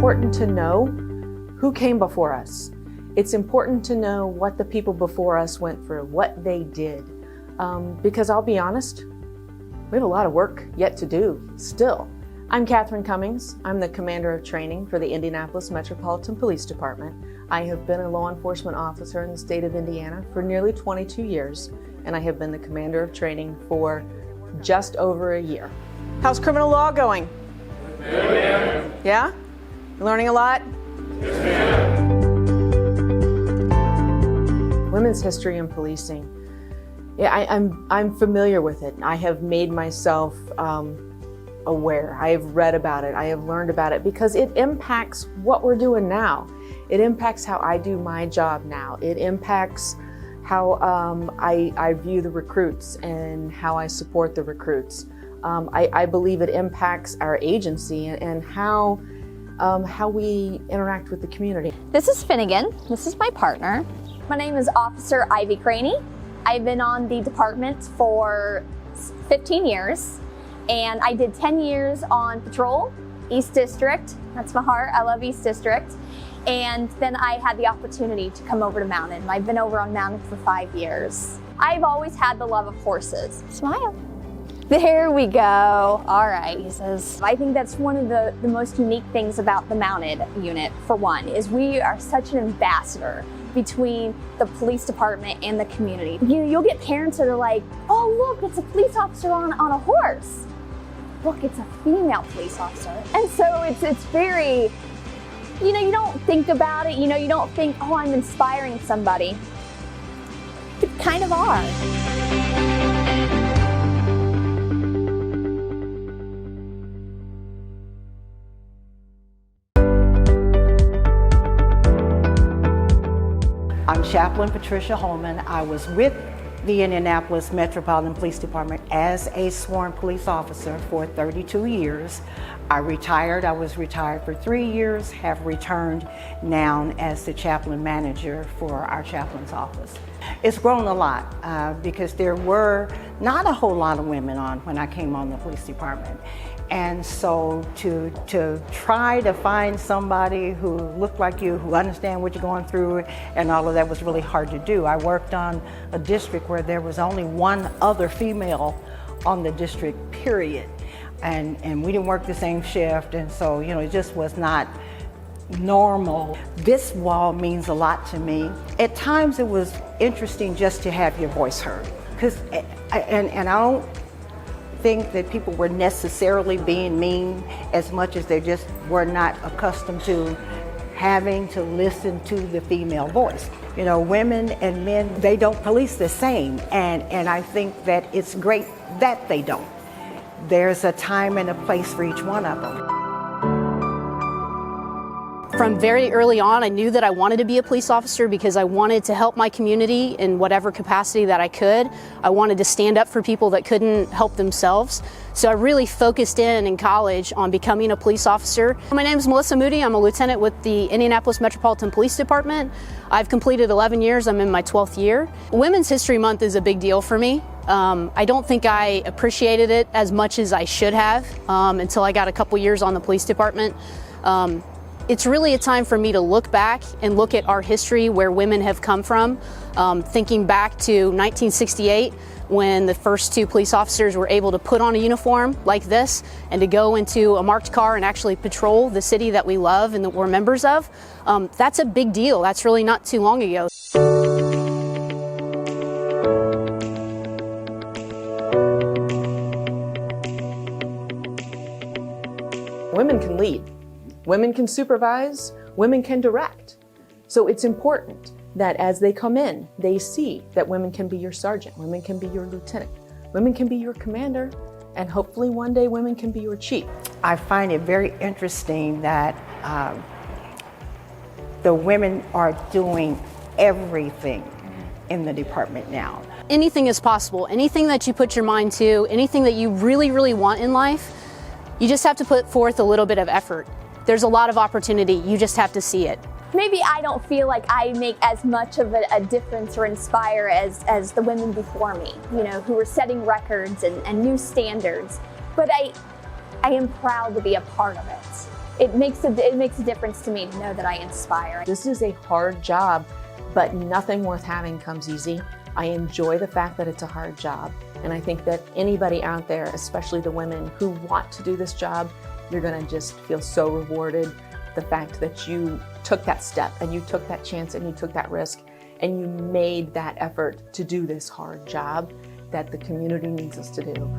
important to know who came before us. It's important to know what the people before us went through, what they did. Because I'll be honest, we have a lot of work yet to do still. I'm Cummings. I'm the Commander of Training for the Indianapolis Metropolitan Police Department. I have been a law enforcement officer in the state of Indiana for nearly 22 years, and I have been the Commander of Training for just over a year. How's criminal law going? Good, ma'am. Yeah? You learning a lot? Yes, ma'am. Women's history in policing. Yeah, I'm familiar with it. I have made myself aware. I have read about it. I have learned about it because it impacts what we're doing now. It impacts how I do my job now. It impacts how I view the recruits and how I support the recruits. I believe it impacts our agency and how we interact with the community. This is Finnegan. This is my partner. My name is Officer Ivy Craney. I've been on the department for 15 years, and I did 10 years on patrol, East District. That's my heart. I love East District. And then I had the opportunity to come over to Mountain. I've been over on Mountain for 5 years. I've always had the love of horses. Smile. There we go. All right, he says. I think that's one of the most unique things about the Mounted unit, for one, is we are such an ambassador between the police department and the community. You'll get parents that are like, oh, look, it's a police officer on a horse. Look, it's a female police officer. And so it's very, you don't think about it, you don't think, oh, I'm inspiring somebody. You kind of are. I'm Chaplain Patricia Holman. I was with the Indianapolis Metropolitan Police Department as a sworn police officer for 32 years. I retired. I was retired for 3 years, have returned now as the chaplain manager for our chaplain's office. It's grown a lot because there were not a whole lot of women on when I came on the police department. And so to try to find somebody who looked like you, who understand what you're going through and all of that was really hard to do. I worked on a district where there was only one other female on the district, period. And we didn't work the same shift, and so, it just was not normal. This wall means a lot to me. At times it was interesting just to have your voice heard. And I don't think that people were necessarily being mean as much as they just were not accustomed to having to listen to the female voice. Women and men, they don't police the same, and I think that it's great that they don't. There's a time and a place for each one of them. From very early on, I knew that I wanted to be a police officer because I wanted to help my community in whatever capacity that I could. I wanted to stand up for people that couldn't help themselves. So I really focused in college on becoming a police officer. My name is Melissa Moody. I'm a lieutenant with the Indianapolis Metropolitan Police Department. I've completed 11 years. I'm in my 12th year. Women's History Month is a big deal for me. I don't think I appreciated it as much as I should have until I got a couple years on the police department. It's really a time for me to look back and look at our history, where women have come from. Thinking back to 1968, when the first 2 police officers were able to put on a uniform like this and to go into a marked car and actually patrol the city that we love and that we're members of. That's a big deal. That's really not too long ago. Women can lead. Women can supervise, women can direct. So it's important that as they come in, they see that women can be your sergeant, women can be your lieutenant, women can be your commander, and hopefully one day women can be your chief. I find it very interesting that the women are doing everything in the department now. Anything is possible. Anything that you put your mind to, anything that you really, really want in life, you just have to put forth a little bit of effort. There's a lot of opportunity, you just have to see it. Maybe I don't feel like I make as much of a difference or inspire as the women before me, who are setting records and new standards. But I am proud to be a part of it. it makes a difference to me to know that I inspire. This is a hard job, but nothing worth having comes easy. I enjoy the fact that it's a hard job. And I think that anybody out there, especially the women who want to do this job, you're gonna just feel so rewarded. The fact that you took that step and you took that chance and you took that risk and you made that effort to do this hard job that the community needs us to do.